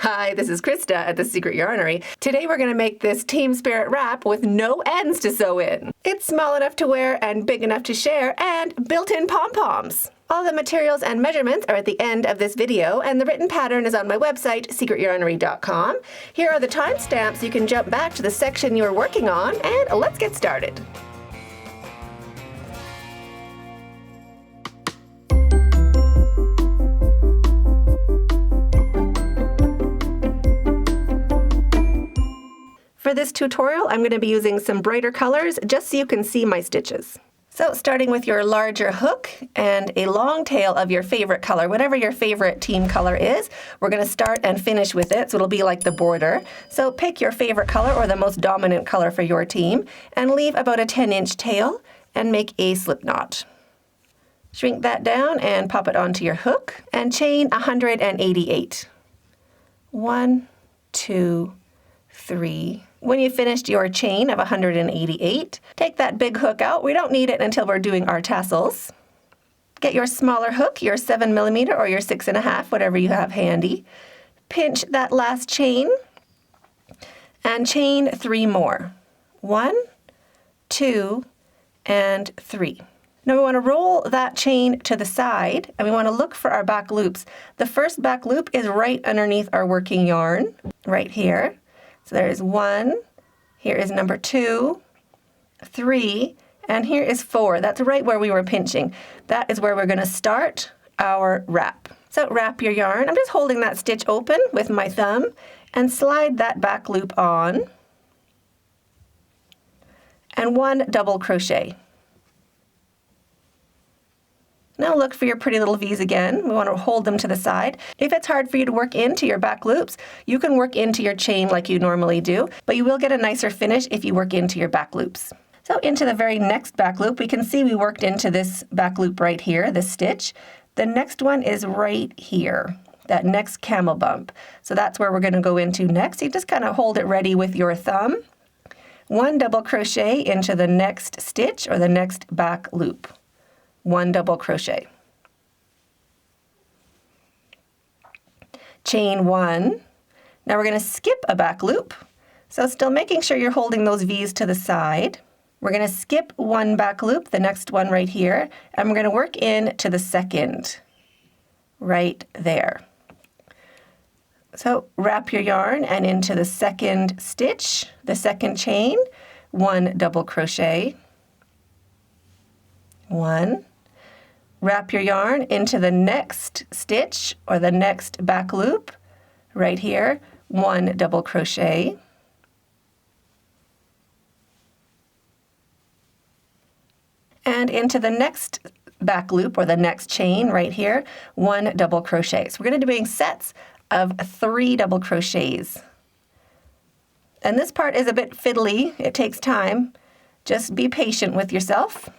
Hi, this is Krista at The Secret Yarnery. Today we're going to make this Team Spirit wrap with no ends to sew in. It's small enough to wear and big enough to share and built-in pom-poms. All the materials and measurements are at the end of this video, and the written pattern is on my website, secretyarnery.com. Here are the timestamps so you can jump back to the section you were working on, and let's get started. For this tutorial, I'm going to be using some brighter colors just so you can see my stitches. So starting with your larger hook and a long tail of your favorite color, whatever your favorite team color is, we're going to start and finish with it, so it'll be like the border. So pick your favorite color or the most dominant color for your team and leave about a 10-inch tail and make a slip knot. Shrink that down and pop it onto your hook and chain 188. 1, 2, 3. When you've finished your chain of 188, take that big hook out. We don't need it until we're doing our tassels. Get your smaller hook, your 7mm or your 6.5, whatever you have handy. Pinch that last chain and chain 3 more. 1, 2, and 3. Now we want to roll that chain to the side and we want to look for our back loops. The first back loop is right underneath our working yarn, right here. So there's 1, here is number 2, 3, and here is 4. That's right where we were pinching. That is where we're going to start our wrap. So wrap your yarn. I'm just holding that stitch open with my thumb and slide that back loop on. And 1 double crochet. Now look for your pretty little V's again. We want to hold them to the side. If it's hard for you to work into your back loops, you can work into your chain like you normally do, but you will get a nicer finish if you work into your back loops. So into the very next back loop, we can see we worked into this back loop right here, this stitch. The next one is right here, that next camel bump. So that's where we're going to go into next. You just kind of hold it ready with your thumb. 1 double crochet into the next stitch or the next back loop. 1 double crochet. Chain 1. Now we're going to skip a back loop. So still making sure you're holding those V's to the side. We're going to skip 1 back loop, the next one right here, and we're going to work in to the second, right there. So wrap your yarn and into the second stitch, the second chain, 1 double crochet. 1. Wrap your yarn into the next stitch or the next back loop right here, 1 double crochet. And into the next back loop or the next chain right here, 1 double crochet. So we're going to be doing sets of 3 double crochets. And this part is a bit fiddly. It takes time. Just be patient with yourself.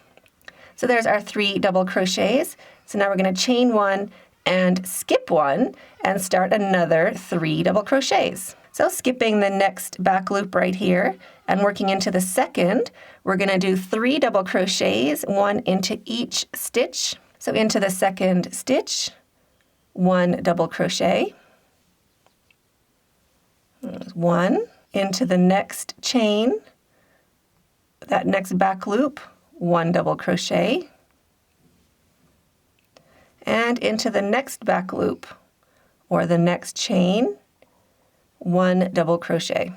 So there's our 3 double crochets. So now we're going to chain 1 and skip 1 and start another 3 double crochets. So skipping the next back loop right here and working into the second, we're going to do 3 double crochets, 1 into each stitch. So into the second stitch, 1 double crochet. 1 into the next chain, that next back loop, 1 double crochet, and into the next back loop or the next chain, 1 double crochet.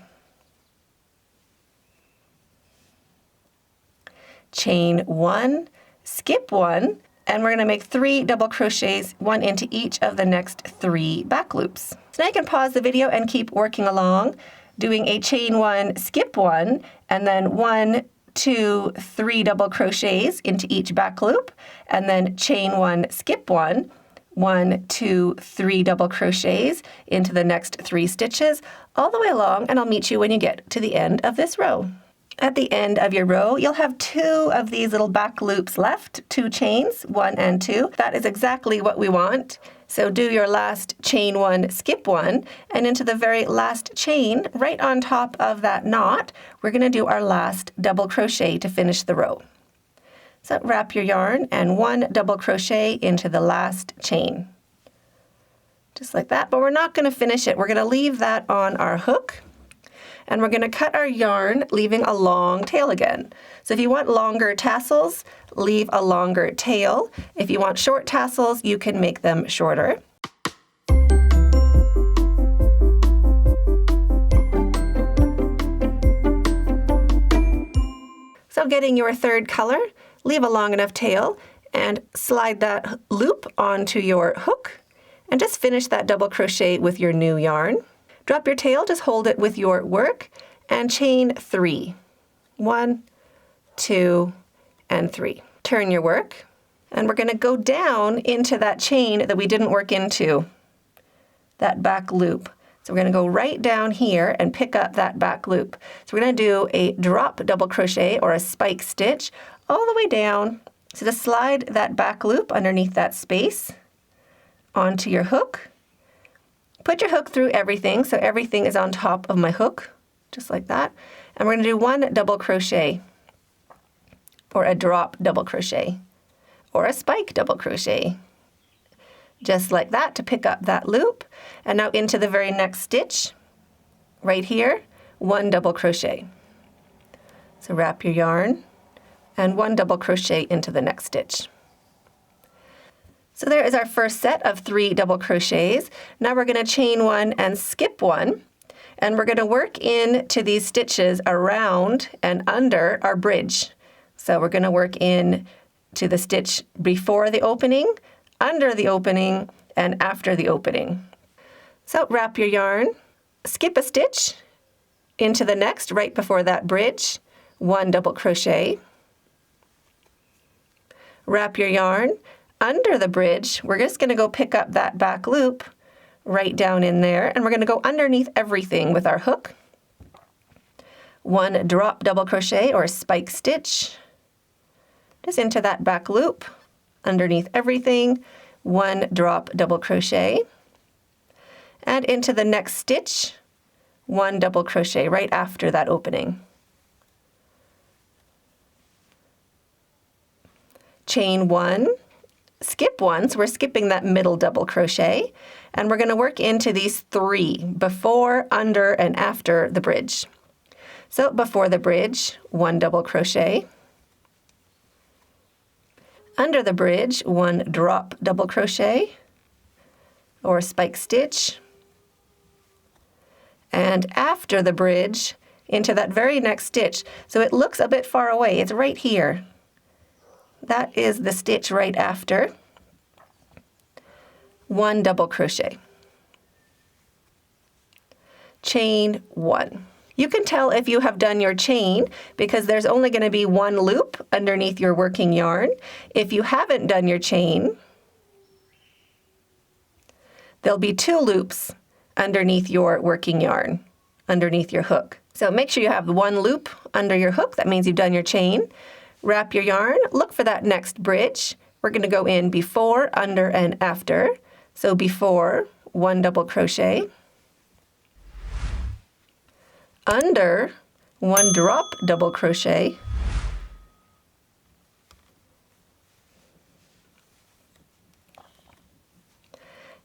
Chain 1, skip 1, and we're going to make 3 double crochets, 1 into each of the next 3 back loops. So now you can pause the video and keep working along, doing a chain 1, skip 1, and then 1, 2, 3 double crochets into each back loop, and then chain 1, skip 1, 1, 2, 3 double crochets into the next 3 stitches all the way along, and I'll meet you when you get to the end of this row. At the end of your row, you'll have 2 of these little back loops left, 2 chains, 1 and 2. That is exactly what we want. So do your last chain 1, skip 1, and into the very last chain, right on top of that knot, we're going to do our last double crochet to finish the row. So wrap your yarn and 1 double crochet into the last chain. just like that, but we're not going to finish it. We're going to leave that on our hook, and we're going to cut our yarn, leaving a long tail again. So if you want longer tassels, leave a longer tail. If you want short tassels, you can make them shorter. So getting your third color, leave a long enough tail and slide that loop onto your hook and just finish that double crochet with your new yarn. Drop your tail, just hold it with your work and chain 3. 1, 2, and 3. Turn your work, and we're going to go down into that chain that we didn't work into, that back loop. So we're going to go right down here and pick up that back loop. So we're going to do a drop double crochet or a spike stitch all the way down. So just slide that back loop underneath that space onto your hook. Put your hook through everything, so everything is on top of my hook, just like that. And we're going to do 1 double crochet, or a drop double crochet, or a spike double crochet, just like that, to pick up that loop. And now into the very next stitch, right here, 1 double crochet. So wrap your yarn, and 1 double crochet into the next stitch. So there is our first set of 3 double crochets. Now we're going to chain 1 and skip 1, and we're going to work into these stitches around and under our bridge. So we're going to work in to the stitch before the opening, under the opening, and after the opening. So wrap your yarn, skip a stitch into the next right before that bridge, 1 double crochet. Wrap your yarn, under the bridge, we're just going to go pick up that back loop right down in there, and we're going to go underneath everything with our hook. 1 drop double crochet or spike stitch, just into that back loop, underneath everything, 1 drop double crochet, and into the next stitch, 1 double crochet right after that opening. Chain 1, skip 1, so we're skipping that middle double crochet, and we're going to work into these 3 before, under, and after the bridge. So before the bridge, 1 double crochet. Under the bridge, 1 drop double crochet or spike stitch. And after the bridge, into that very next stitch. So it looks a bit far away. It's right here. That is the stitch right after. 1 double crochet. Chain 1. You can tell if you have done your chain because there's only going to be 1 loop underneath your working yarn. If you haven't done your chain, there'll be 2 loops underneath your working yarn, underneath your hook. So make sure you have 1 loop under your hook. That means you've done your chain. Wrap your yarn, look for that next bridge. We're going to go in before, under, and after. So before, 1 double crochet. Under, 1 drop double crochet.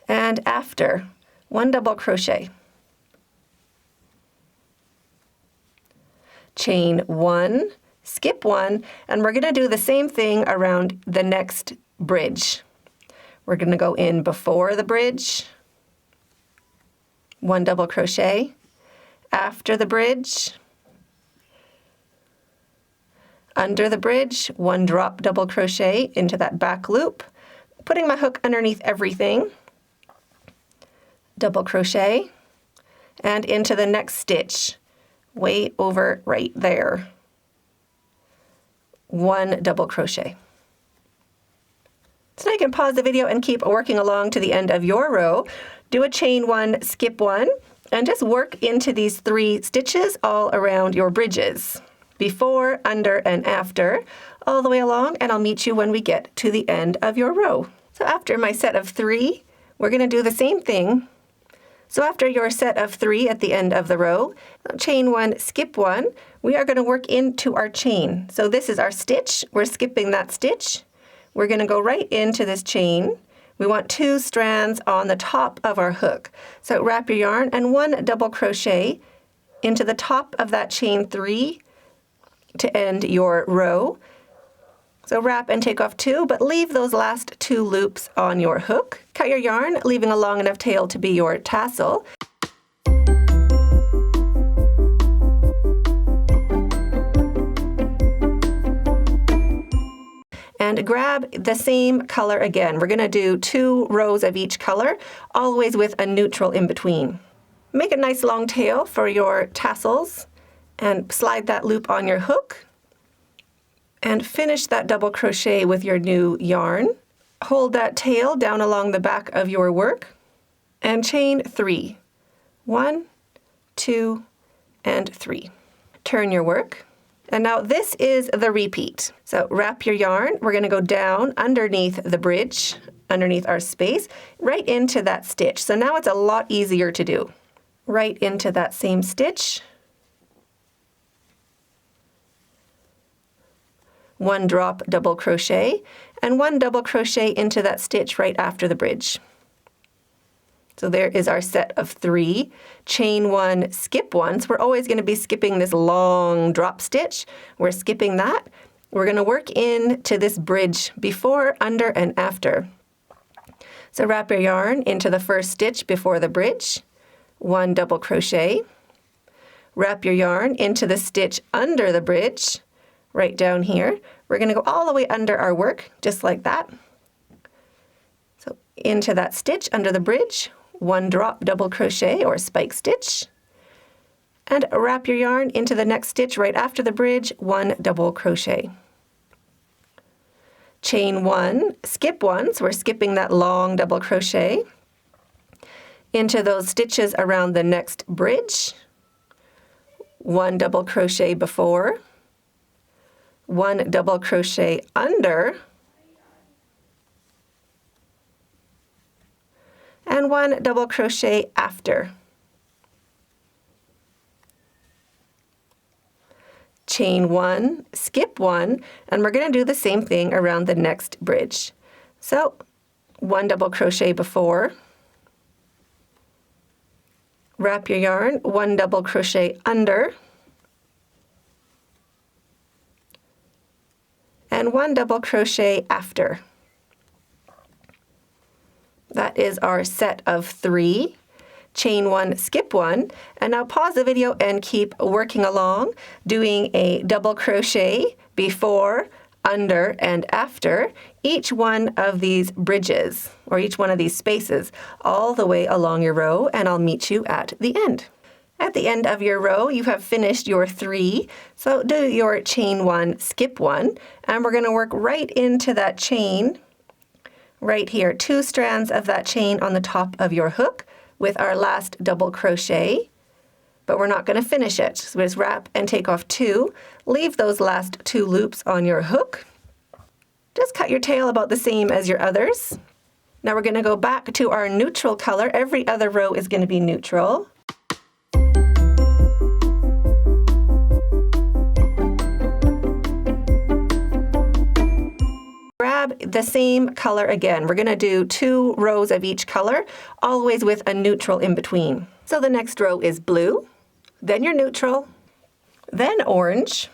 And after, 1 double crochet. Chain 1, skip 1, and we're going to do the same thing around the next bridge. We're going to go in before the bridge, 1 double crochet, after the bridge, under the bridge, 1 drop double crochet into that back loop, putting my hook underneath everything, double crochet, and into the next stitch, way over right there. 1 double crochet. So now you can pause the video and keep working along to the end of your row. Do a chain 1, skip 1, and just work into these 3 stitches all around your bridges, before, under, and after, all the way along, and I'll meet you when we get to the end of your row. So after my set of 3, we're going to do the same thing. So after your set of 3 at the end of the row, chain 1, skip 1, we are going to work into our chain. So this is our stitch. We're skipping that stitch. We're going to go right into this chain. We want 2 strands on the top of our hook. So wrap your yarn and 1 double crochet into the top of that chain 3 to end your row. So wrap and take off 2, but leave those last 2 loops on your hook. Cut your yarn, leaving a long enough tail to be your tassel. And grab the same color again. We're going to do 2 rows of each color, always with a neutral in between. Make a nice long tail for your tassels and slide that loop on your hook. And finish that double crochet with your new yarn. Hold that tail down along the back of your work and chain 3. 1, 2, and 3. Turn your work. And now this is the repeat. So wrap your yarn. We're going to go down underneath the bridge, underneath our space, right into that stitch. So now it's a lot easier to do. Right into that same stitch. 1 drop double crochet and 1 double crochet into that stitch right after the bridge. So there is our set of 3. Chain 1, skip 1. So we're always going to be skipping this long drop stitch. We're skipping that. We're going to work into this bridge before, under, and after. So wrap your yarn into the first stitch before the bridge. 1 double crochet. Wrap your yarn into the stitch under the bridge, right down here. We're going to go all the way under our work, just like that. So into that stitch under the bridge, 1 drop double crochet or spike stitch, and wrap your yarn into the next stitch right after the bridge, 1 double crochet. Chain 1, skip 1, so we're skipping that long double crochet into those stitches around the next bridge, 1 double crochet before, 1 double crochet under, and 1 double crochet after. Chain 1, skip 1, and we're going to do the same thing around the next bridge. So 1 double crochet before, wrap your yarn, 1 double crochet under, and 1 double crochet after. That is our set of 3. Chain 1, skip 1, and now pause the video and keep working along, doing a double crochet before, under, and after each one of these bridges, or each one of these spaces, all the way along your row, and I'll meet you at the end. At the end of your row, you have finished your 3, so do your chain 1, skip 1, and we're going to work right into that chain right here, 2 strands of that chain on the top of your hook with our last double crochet, but we're not going to finish it. So just wrap and take off 2, leave those last 2 loops on your hook. Just cut your tail about the same as your others. Now we're going to go back to our neutral color. Every other row is going to be neutral. Grab the same color again. We're going to do 2 rows of each color, always with a neutral in between. So the next row is blue, then your neutral, then orange,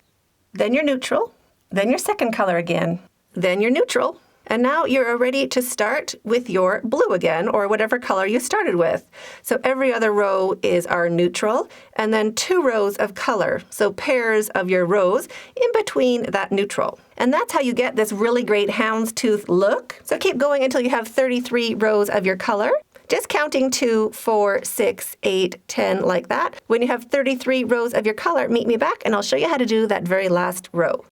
then your neutral, then your second color again, then your neutral. And now you're ready to start with your blue again, or whatever color you started with. So every other row is our neutral, and then 2 rows of color, so pairs of your rows in between that neutral. And that's how you get this really great houndstooth look. So keep going until you have 33 rows of your color. Just counting 2, 4, 6, 8, 10, like that. When you have 33 rows of your color, meet me back and I'll show you how to do that very last row.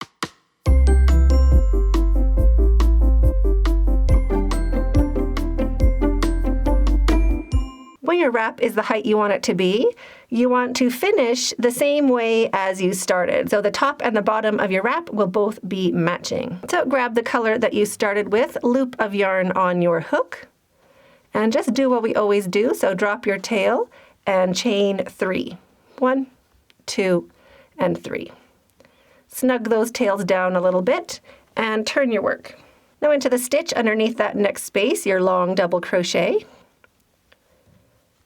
When your wrap is the height you want it to be, you want to finish the same way as you started. So the top and the bottom of your wrap will both be matching. So grab the color that you started with, loop of yarn on your hook, and just do what we always do. So drop your tail and chain 3. 1, 2, and 3. Snug those tails down a little bit and turn your work. Now into the stitch underneath that next space, your long double crochet,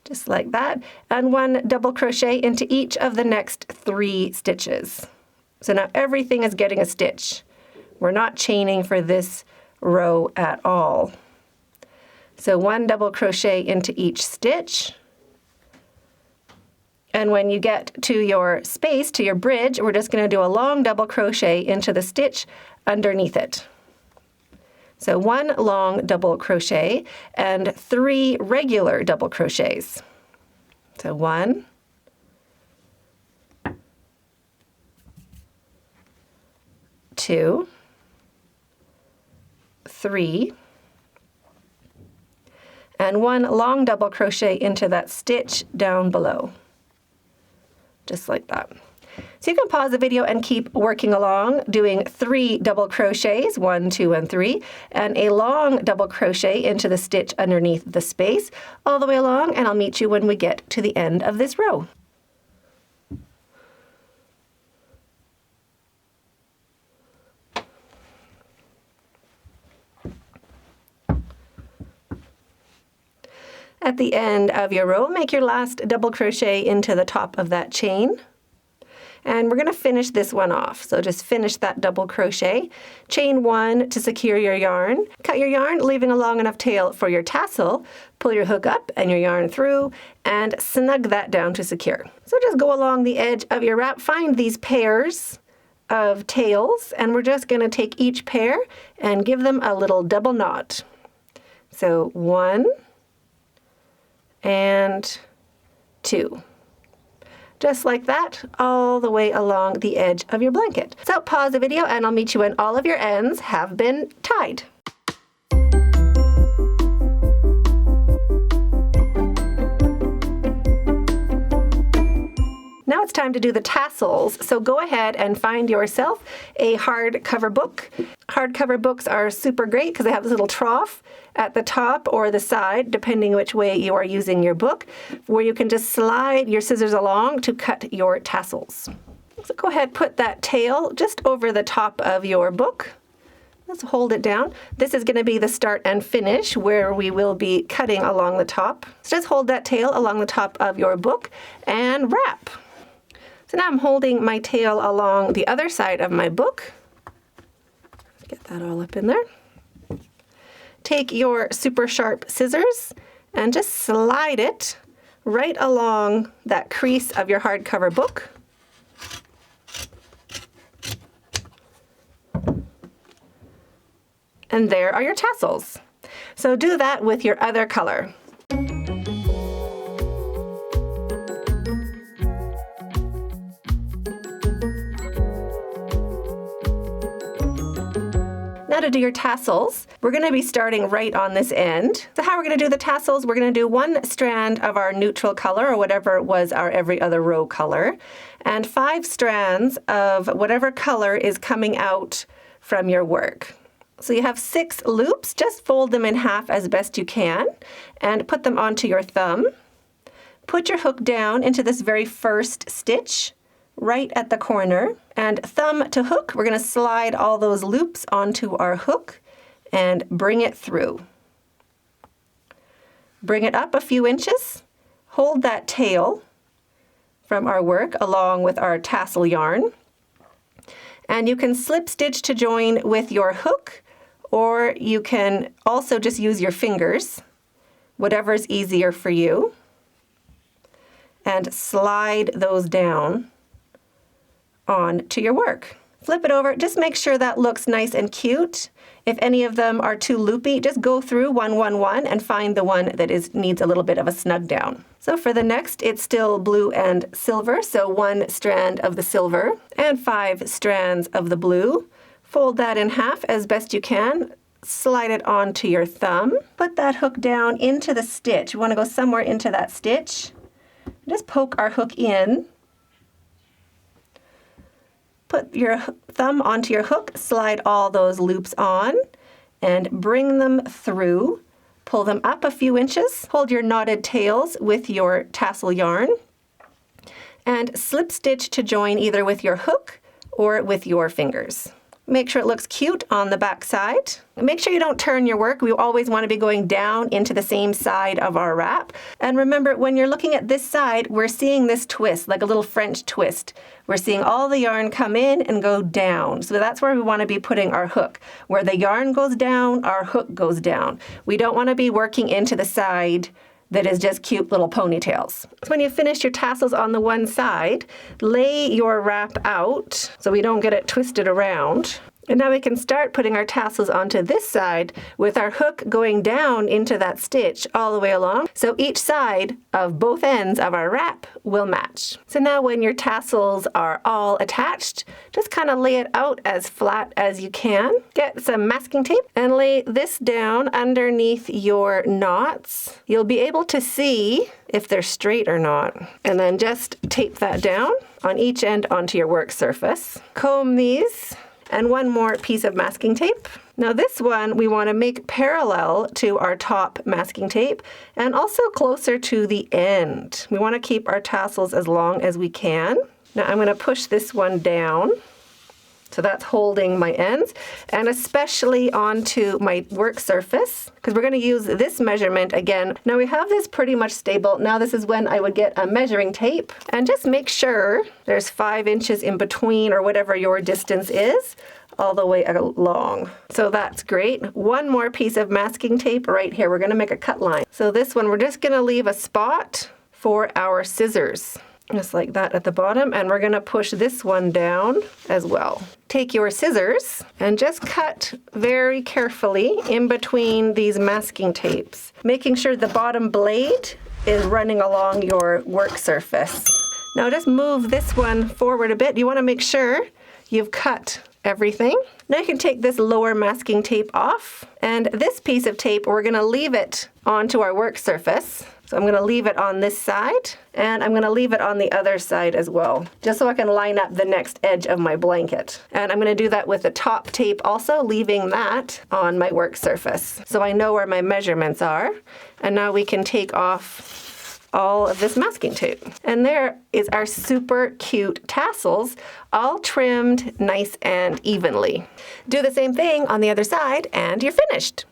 just like that, and 1 double crochet into each of the next 3 stitches. So now everything is getting a stitch. We're not chaining for this row at all. So 1 double crochet into each stitch. And when you get to your space, to your bridge, we're just going to do a long double crochet into the stitch underneath it. So 1 long double crochet and 3 regular double crochets. So 1, 2, 3, and 1 long double crochet into that stitch down below. Just like that. So you can pause the video and keep working along, doing 3 double crochets, 1, 2, and 3, and a long double crochet into the stitch underneath the space all the way along, and I'll meet you when we get to the end of this row. At the end of your row, make your last double crochet into the top of that chain. And we're going to finish this one off. So just finish that double crochet. Chain 1 to secure your yarn. Cut your yarn, leaving a long enough tail for your tassel. Pull your hook up and your yarn through and snug that down to secure. So just go along the edge of your wrap. Find these pairs of tails, and we're just going to take each pair and give them a little double knot. So 1 and 2. Just like that, all the way along the edge of your blanket. So pause the video and I'll meet you when all of your ends have been tied. Now it's time to do the tassels. So go ahead and find yourself a hardcover book. Hardcover books are super great because they have this little trough at the top or the side, depending which way you are using your book, where you can just slide your scissors along to cut your tassels. So go ahead, put that tail just over the top of your book. Let's hold it down. This is going to be the start and finish where we will be cutting along the top. So just hold that tail along the top of your book and wrap. So now I'm holding my tail along the other side of my book. Get that all up in there. Take your super sharp scissors and just slide it right along that crease of your hardcover book. And there are your tassels. So do that with your other color. Now to do your tassels, we're going to be starting right on this end. So how we're going to do the tassels, we're going to do 1 strand of our neutral color, or whatever was our every other row color, and 5 strands of whatever color is coming out from your work. So you have 6 loops, just fold them in half as best you can and put them onto your thumb. Put your hook down into this very first stitch right at the corner, and thumb to hook, we're going to slide all those loops onto our hook and bring it through. Bring it up a few inches, hold that tail from our work along with our tassel yarn, and you can slip stitch to join with your hook, or you can also just use your fingers, whatever's easier for you, and slide those down on to your work. Flip it over, just make sure that looks nice and cute. If any of them are too loopy, just go through 1, 1, 1 and find the one that needs a little bit of a snug down. So for the next, it's still blue and silver, so 1 strand of the silver and 5 strands of the blue. Fold that in half as best you can, slide it onto your thumb, put that hook down into the stitch. You want to go somewhere into that stitch. Just poke our hook in. Put your thumb onto your hook, slide all those loops on, and bring them through. Pull them up a few inches. Hold your knotted tails with your tassel yarn, and slip stitch to join either with your hook or with your fingers. Make sure it looks cute on the back side. Make sure you don't turn your work. We always want to be going down into the same side of our wrap. And remember, when you're looking at this side, we're seeing this twist, like a little French twist. We're seeing all the yarn come in and go down. So that's where we want to be putting our hook. Where the yarn goes down, our hook goes down. We don't want to be working into the side that is just cute little ponytails. So when you finish your tassels on the one side, lay your wrap out so we don't get it twisted around. And now we can start putting our tassels onto this side with our hook going down into that stitch all the way along. So each side of both ends of our wrap will match. So now when your tassels are all attached, just kind of lay it out as flat as you can. Get some masking tape and lay this down underneath your knots. You'll be able to see if they're straight or not. And then just tape that down on each end onto your work surface. Comb these. And one more piece of masking tape. Now this one we want to make parallel to our top masking tape and also closer to the end. We want to keep our tassels as long as we can. Now I'm going to push this one down. So that's holding my ends, and especially onto my work surface, because we're going to use this measurement again. Now we have this pretty much stable. Now this is when I would get a measuring tape, and just make sure there's 5 inches in between, or whatever your distance is, all the way along. So that's great. One more piece of masking tape right here. We're going to make a cut line. So this one, we're just going to leave a spot for our scissors. Just like that at the bottom, and we're going to push this one down as well. Take your scissors and just cut very carefully in between these masking tapes, making sure the bottom blade is running along your work surface. Now just move this one forward a bit. You want to make sure you've cut everything. Now you can take this lower masking tape off, and this piece of tape, we're going to leave it onto our work surface. So I'm going to leave it on this side, and I'm going to leave it on the other side as well, just so I can line up the next edge of my blanket. And I'm going to do that with the top tape also, leaving that on my work surface. So I know where my measurements are. And now we can take off all of this masking tape. And there is our super cute tassels, all trimmed nice and evenly. Do the same thing on the other side, and you're finished.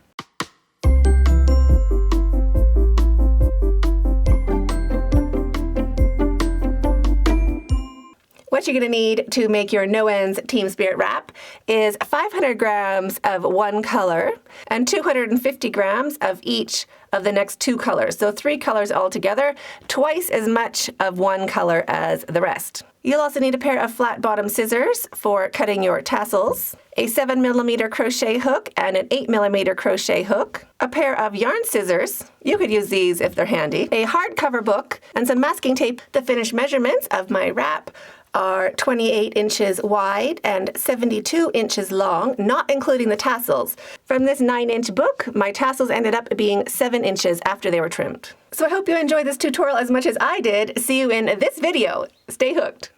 What you're going to need to make your No Ends Team Spirit wrap is 500 grams of one color and 250 grams of each of the next 2 colors. So 3 colors altogether, twice as much of one color as the rest. You'll also need a pair of flat bottom scissors for cutting your tassels, a 7mm crochet hook and an 8mm crochet hook, a pair of yarn scissors, you could use these if they're handy, a hardcover book, and some masking tape. The finished measurements of my wrap are 28 inches wide and 72 inches long, not including the tassels. From this 9-inch book, my tassels ended up being 7 inches after they were trimmed. So I hope you enjoyed this tutorial as much as I did. See you in this video. Stay hooked.